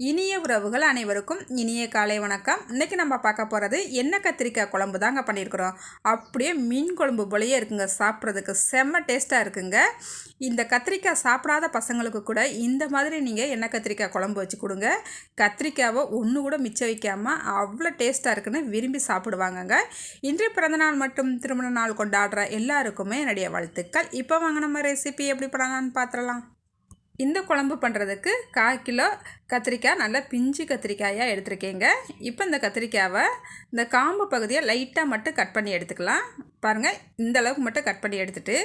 இனிய உறவுகள் அனைவருக்கும் இனிய காலை வணக்கம். இன்றைக்கி நம்ம பார்க்க போகிறது எண்ணெய் கத்திரிக்காய் குழம்பு தாங்க பண்ணியிருக்கிறோம். அப்படியே மீன் குழம்பு போலயே இருக்குங்க. சாப்பிட்றதுக்கு செம்ம டேஸ்ட்டாக இருக்குங்க. இந்த கத்திரிக்காய் சாப்பிடாத பசங்களுக்கு கூட இந்த மாதிரி நீங்கள் எண்ணெய் கத்திரிக்காய் குழம்பு வச்சு கொடுங்க. கத்திரிக்காவை ஒன்று கூட மிச்சம் வைக்காமல் அவ்வளோ டேஸ்ட்டாக இருக்குன்னு விரும்பி சாப்பிடுவாங்கங்க. இன்றைய பிறந்தநாள் மற்றும் திருமண நாள் கொண்டாடுற எல்லாருக்குமே என்னுடைய வாழ்த்துக்கள். இப்போ வாங்க நம்ம ரெசிபி எப்படி பண்ணலான்னு பார்த்துடலாம். இந்த குழம்பு பண்ணுறதுக்கு 1/4 கிலோ கத்திரிக்காய் நல்லா பிஞ்சு கத்திரிக்காயாக எடுத்துருக்கேங்க. இப்போ இந்த கத்திரிக்காவை இந்த காம்பு பகுதியை லைட்டாக மட்டும் கட் பண்ணி எடுத்துக்கலாம். பாருங்கள், இந்த அளவுக்கு மட்டும் கட் பண்ணி எடுத்துகிட்டு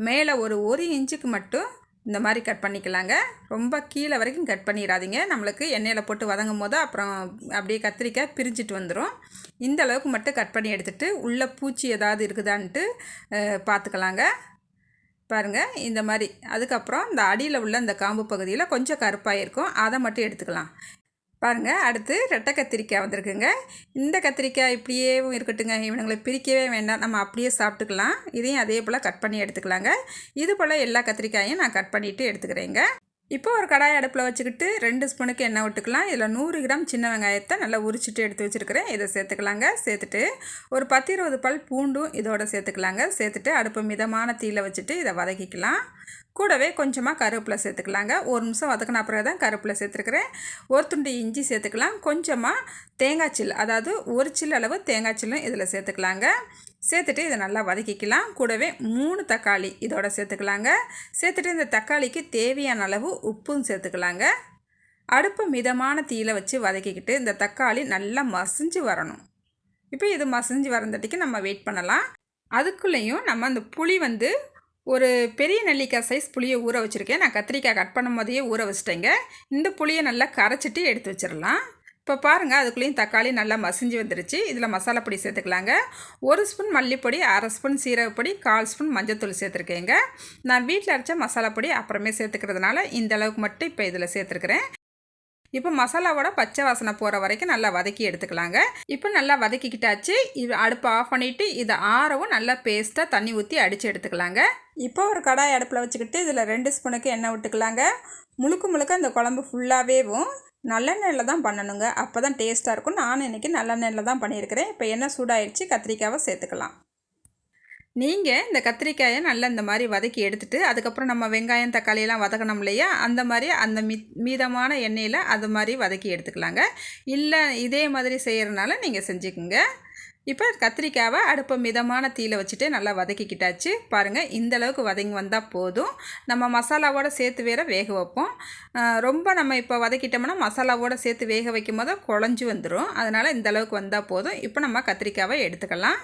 மேலே ஒரு இன்ச்சுக்கு மட்டும் இந்த மாதிரி கட் பண்ணிக்கலாங்க. ரொம்ப கீழே வரைக்கும் கட் பண்ணிடாதீங்க. நம்மளுக்கு எண்ணெயில் போட்டு வதங்கும் போது அப்புறம் அப்படியே கத்திரிக்காய் பிரிஞ்சிட்டு வந்துடும். இந்த அளவுக்கு மட்டும் கட் பண்ணி எடுத்துகிட்டு உள்ளே பூச்சி ஏதாவது இருக்குதான்ட்டு பார்த்துக்கலாங்க. பாருங்கள், இந்த மாதிரி. அதுக்கப்புறம் இந்த அடியில் உள்ள இந்த காம்பு பகுதியில் கொஞ்சம் கருப்பாக இருக்கும், அதை மட்டும் எடுத்துக்கலாம். பாருங்கள், அடுத்து ரெட்டை கத்திரிக்காய் வந்திருக்குங்க. இந்த கத்திரிக்காய் இப்படியே இருக்கட்டுங்க, இவனுங்களை பிரிக்கவே வேண்டாம், நம்ம அப்படியே சாப்பிட்டுக்கலாம். இதையும் அதே போல் கட் பண்ணி எடுத்துக்கலாங்க. இது போல் எல்லா கத்திரிக்காயும் நான் கட் பண்ணிவிட்டு எடுத்துக்கிறேங்க. இப்போ ஒரு கடாய் அடுப்பில் வச்சுக்கிட்டு 2 ஸ்பூனுக்கு எண்ணெய் விட்டுக்கலாம். இதில் 100 கிராம் சின்ன வெங்காயத்தை நல்லா உரிச்சிட்டு எடுத்து வச்சுருக்கிறேன். இதை சேர்த்துக்கலாங்க. சேர்த்துட்டு ஒரு 10-20 பல் பூண்டும் இதோட சேர்த்துக்கலாங்க. சேர்த்துட்டு அடுப்பு மிதமான தீயில் வச்சுட்டு இதை வதக்கிக்கலாம். கூடவே கொஞ்சமாக கருவேப்பிலை சேர்த்துக்கலாங்க. 1 நிமிஷம் வதக்கின அப்புறம் தான் கருவேப்பிலை சேர்த்துருக்குறேன். ஒரு துண்டு இஞ்சி சேர்த்துக்கலாம். கொஞ்சமாக தேங்காய் சில், அதாவது 1 சில் அளவு தேங்காய் சில்லும் இதில் சேர்த்துக்கலாங்க. சேர்த்துட்டு இதை நல்லா வதக்கிக்கலாம். கூடவே 3 தக்காளி இதோட சேர்த்துக்கலாங்க. சேர்த்துட்டு இந்த தக்காளிக்கு தேவையான அளவு உப்பும் சேர்த்துக்கலாங்க. அடுப்பு மிதமான தீயில் வச்சு வதக்கிக்கிட்டு இந்த தக்காளி நல்லா மசிஞ்சு வரணும். இப்போ இது மசிஞ்சு வரந்தட்டிக்கு நம்ம வெயிட் பண்ணலாம். அதுக்குள்ளேயும் நம்ம அந்த புளி ஒரு பெரிய நெல்லிக்காய் சைஸ் புளியை ஊற வச்சுருக்கேன். நான் கத்திரிக்காய் கட் பண்ணும் போதையே ஊற வச்சுட்டேங்க. இந்த புளியை நல்லா கரைச்சிட்டு எடுத்து வச்சிடலாம். இப்போ பாருங்கள், அதுக்குள்ளேயும் தக்காளி நல்லா மசிஞ்சு வந்துருச்சு. இதில் மசாலா பொடி சேர்த்துக்கலாங்க. 1 ஸ்பூன் மல்லிப்பொடி, 1/2 ஸ்பூன் சீரகப்பொடி, 1/4 ஸ்பூன் மஞ்சத்தூள் சேர்த்துருக்கேங்க. நான் வீட்டில் அரைச்ச மசாலா பொடி அப்புறமே சேர்த்துக்கிறதுனால இந்த அளவுக்கு மட்டும் இப்போ இதில் சேர்த்துருக்குறேன். இப்போ மசாலாவோட பச்சை வாசனை போகிற வரைக்கும் நல்லா வதக்கி எடுத்துக்கலாங்க. இப்போ நல்லா வதக்கிக்கிட்டாச்சு. இது அடுப்பை ஆஃப் பண்ணிவிட்டு இதை ஆறவும் நல்லா பேஸ்ட்டாக தண்ணி ஊற்றி அடித்து எடுத்துக்கலாங்க. இப்போ ஒரு கடாய் அடுப்பில் வச்சுக்கிட்டு இதில் 2 ஸ்பூனுக்கு எண்ணெய் விட்டுக்கலாங்க. முழுக்க இந்த குழம்பு ஃபுல்லாகவேவும் நல்லெண்ணெயில் தான் பண்ணணுங்க. அப்போ தான் டேஸ்ட்டாக இருக்கும். நான் இன்றைக்கி நல்லெண்ணெயில் தான் பண்ணியிருக்கிறேன். இப்போ எண்ணெய் சூடாகிடுச்சு, கத்திரிக்காவை சேர்த்துக்கலாம். நீங்கள் இந்த கத்திரிக்காயை நல்லா இந்த மாதிரி வதக்கி எடுத்துகிட்டு அதுக்கப்புறம் நம்ம வெங்காயம் தக்காளியெல்லாம் வதக்கணும் இல்லையா, அந்த மாதிரி அந்த மீதமான எண்ணெயில் அது மாதிரி வதக்கி எடுத்துக்கலாங்க. இல்லை இதே மாதிரி செய்கிறதுனால நீங்கள் செஞ்சுக்குங்க. இப்போ கத்திரிக்காவை அடுப்பை மிதமான தீயில் வச்சுட்டு நல்லா வதக்கிக்கிட்டாச்சு. பாருங்கள், இந்த அளவுக்கு வதங்கி வந்தால் போதும். நம்ம மசாலாவோடு சேர்த்து வேற வேக வைப்போம். ரொம்ப நம்ம இப்போ வதக்கிட்டோம்னா மசாலாவோடு சேர்த்து வேக வைக்கும் போது குழஞ்சி வந்துடும். அதனால் இந்த அளவுக்கு வந்தால் போதும். இப்போ நம்ம கத்திரிக்காவை எடுத்துக்கலாம்.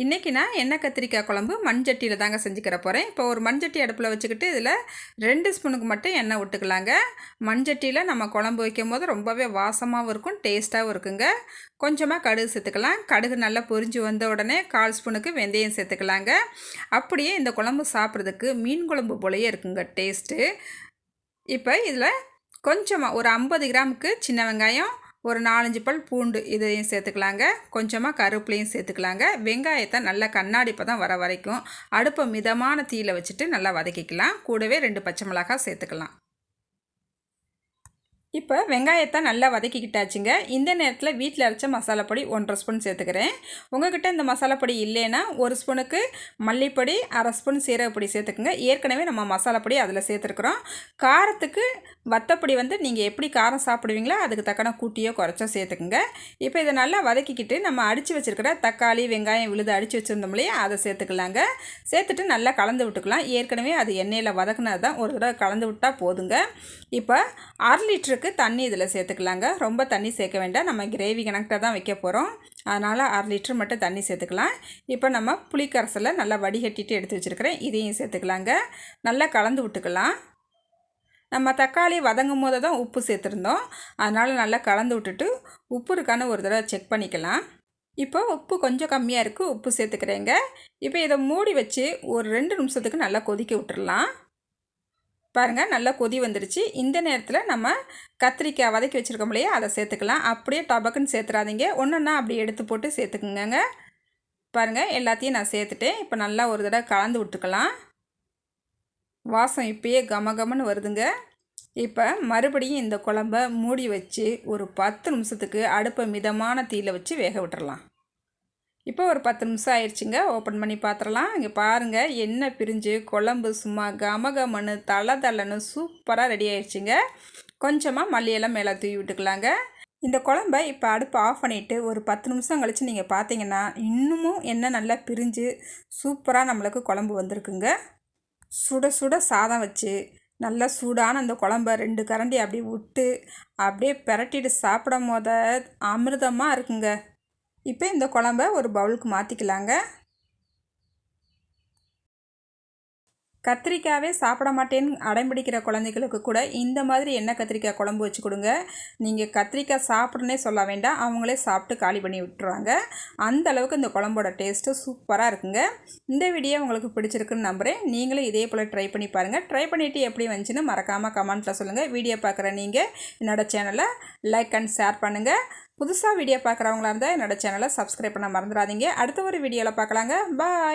இன்றைக்கி நான் எண்ணெய் கத்திரிக்காய் குழம்பு மண்சட்டியில் தாங்க செஞ்சுக்கிற போகிறேன். இப்போ ஒரு மண்சட்டி அடுப்பில் வச்சுக்கிட்டு இதில் 2 ஸ்பூனுக்கு மட்டும் எண்ணெய் விட்டுக்கலாங்க. மண்சட்டியில் நம்ம குழம்பு வைக்கும் போது ரொம்பவே வாசமாகவும் இருக்கும், டேஸ்ட்டாகவும் இருக்குங்க. கொஞ்சமாக கடுகு சேர்த்துக்கலாம். கடுகு நல்லா பொரிஞ்சு வந்த உடனே 1/4 ஸ்பூனுக்கு வெந்தயம் சேர்த்துக்கலாங்க. அப்படியே இந்த குழம்பு சாப்பிட்றதுக்கு மீன் குழம்பு போலயே இருக்குங்க டேஸ்ட்டு. இப்போ இதில் கொஞ்சமாக ஒரு 50 கிராமுக்கு சின்ன வெங்காயம், ஒரு 4-5 பல் பூண்டு இதையும் சேர்த்துக்கலாங்க. கொஞ்சமாக கருவேப்பிலையும் சேர்த்துக்கலாங்க. வெங்காயத்தை நல்லா கண்ணாடி பதம் வர வரைக்கும் அடுப்பை மிதமான தீயில் வச்சுட்டு நல்லா வதக்கிக்கலாம். கூடவே 2 பச்சை மிளகாய் சேர்த்துக்கலாம். இப்போ வெங்காயத்தை நல்லா வதக்கிக்கிட்டாச்சுங்க. இந்த நேரத்தில் வீட்டில் அரைச்ச மசாலா பொடி 1/2 ஸ்பூன் சேர்த்துக்கிறேன். உங்கள்கிட்ட இந்த மசாலா பொடி இல்லைன்னா 1 ஸ்பூனுக்கு மல்லிப்பொடி, 1/2 ஸ்பூன் சீரகப்பொடி சேர்த்துக்குங்க. ஏற்கனவே நம்ம மசாலா பொடி அதில் சேர்த்துருக்குறோம். காரத்துக்கு வத்தப்பொடி நீங்கள் எப்படி காரம் சாப்பிடுவீங்களோ அதுக்கு தக்கன கூட்டியோ குறைச்சோ சேர்த்துக்குங்க. இப்போ இதை நல்லா வதக்கிக்கிட்டு நம்ம அடித்து வச்சுருக்கிற தக்காளி வெங்காயம் விழுது அடித்து வச்சுருந்தோம் இல்லையா, அதை சேர்த்துக்கலாங்க. சேர்த்துட்டு நல்லா கலந்து விட்டுக்கலாம். ஏற்கனவே அது எண்ணெயில் வதக்குனது தான், ஒரு தடவை கலந்து விட்டால் போதுங்க. இப்போ 1/2 லிட்டருக்கு தண்ணி இதில் சேர்த்துக்கலாங்க. ரொம்ப தண்ணி சேர்க்க வேண்டாம், நம்ம கிரேவி கணக்கில் தான் வைக்க போகிறோம். அதனால் 1/2 லிட்டர் மட்டும் தண்ணி சேர்த்துக்கலாம். இப்போ நம்ம புளிக்கரைசலை நல்லா வடிகட்டிட்டு எடுத்து வச்சுருக்கிறேன், இதையும் சேர்த்துக்கலாங்க. நல்லா கலந்து விட்டுக்கலாம். நம்ம தக்காளி வதங்கும் போது தான் உப்பு சேர்த்துருந்தோம். அதனால் நல்லா கலந்து விட்டுட்டு உப்பு இருக்கான்னு ஒரு தடவை செக் பண்ணிக்கலாம். இப்போ உப்பு கொஞ்சம் கம்மியாக இருக்குது, உப்பு சேர்த்துக்கிறேங்க. இப்போ இதை மூடி வச்சு ஒரு 2 நிமிஷத்துக்கு நல்லா கொதிக்க விட்டுடலாம். பாருங்கள், நல்லா கொதி வந்துடுச்சு. இந்த நேரத்தில் நம்ம கத்திரிக்காய் வதக்கி வச்சுருக்கோம் இல்லையா, அதை சேர்த்துக்கலாம். அப்படியே டபக்குன்னு சேர்த்துறாதீங்க, ஒன்றுன்னா அப்படி எடுத்து போட்டு சேர்த்துக்குங்க. பாருங்கள், எல்லாத்தையும் நான் சேர்த்துட்டேன். இப்போ நல்லா ஒரு தடவை கலந்து விட்டுக்கலாம். வாசம் இப்பயே கமகமன்னு வருதுங்க. இப்போ மறுபடியும் இந்த குழம்ப மூடி வச்சு ஒரு 10 நிமிஷத்துக்கு அடுப்பை மிதமான தீயில் வச்சு வேக விட்டுறலாம். இப்போ ஒரு 10 நிமிஷம் ஆயிடுச்சுங்க. ஓப்பன் பண்ணி பார்த்துடலாம். இங்கே பாருங்கள், எண்ணெய் பிரிஞ்சு குழம்பு சும்மா கமகமன்னு தளன்னு சூப்பராக ரெடி ஆயிடுச்சுங்க. கொஞ்சமாக மல்லியெல்லாம் மேலே தூவி விட்டுக்கலாங்க. இந்த குழம்ப இப்போ அடுப்பு ஆஃப் பண்ணிவிட்டு ஒரு 10 நிமிஷம் கழித்து நீங்கள் பார்த்தீங்கன்னா இன்னமும் எண்ணெய் நல்லா பிரிஞ்சு சூப்பராக நம்மளுக்கு குழம்பு வந்திருக்குங்க. சுட சுட சாதம் வச்சு நல்லா சூடான அந்த குழம்ப 2 கரண்டி அப்படியே விட்டு அப்படியே பிரட்டிட்டு சாப்பிடும் போத அமிர்தமாக இருக்குங்க. இப்போ இந்த குழம்ப ஒரு பவுலுக்கு மாற்றிக்கலாங்க. கத்திரிக்காவே சாப்பிட மாட்டேன்னு அடம்பிடிக்கிற குழந்தைகளுக்கு கூட இந்த மாதிரி எண்ணெய் கத்திரிக்காய் குழம்பு வச்சு கொடுங்க. நீங்கள் கத்திரிக்காய் சாப்பிட்றனே சொல்ல வேண்டாம், அவங்களே சாப்பிட்டு காலி பண்ணி விட்டுருவாங்க. அந்த அளவுக்கு இந்த குழம்போட டேஸ்ட்டு சூப்பராக இருக்குங்க. இந்த வீடியோ உங்களுக்கு பிடிச்சிருக்குன்னு நம்புகிறேன். நீங்களும் இதே போல் ட்ரை பண்ணி பாருங்கள். ட்ரை பண்ணிவிட்டு எப்படி வந்துச்சுன்னு மறக்காமல் கமெண்ட்டில் சொல்லுங்கள். வீடியோ பார்க்குற நீங்கள் என்னோடய சேனலை லைக் அண்ட் ஷேர் பண்ணுங்கள். புதுசாக வீடியோ பார்க்குறவங்களா இருந்தால் என்னோடய சேனலை சப்ஸ்கிரைப் பண்ண மறந்துடாதீங்க. அடுத்த ஒரு வீடியோவில் பார்க்கலாங்க. பாய்.